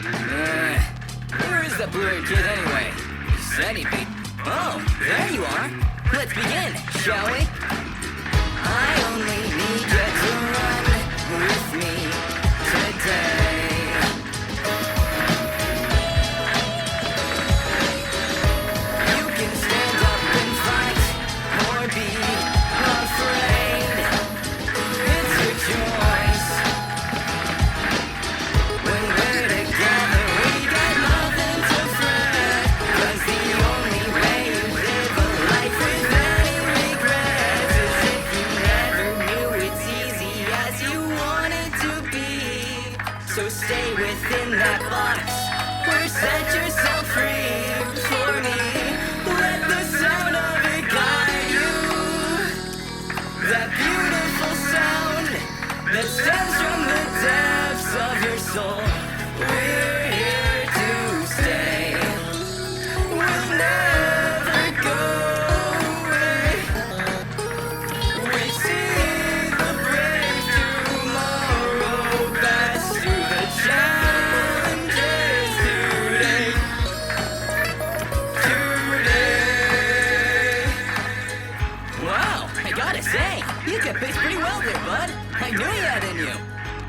Where is the blue-haired kid anyway? He said he'd be... Oh, there you are. Let's begin, shall we? I only need you to run with me today. You can stand up and fight, or be afraid. It's your choice. When we're together, we got nothing to fret. 'Cause the only way you live a life with any regrets is if you never knew it's easy as you want it to be. So stay within that box or set yourself free. For me, let the sound of it guide you. That beautiful sound that stems from the depths of your soul. We're here to stay. We'll never go away. We see the brave tomorrow pass through the challenges today. Wow, I gotta say, you can pitch pretty well there, bud. I knew you had in you.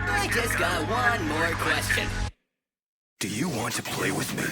I just got one more question. Do you want to play with me?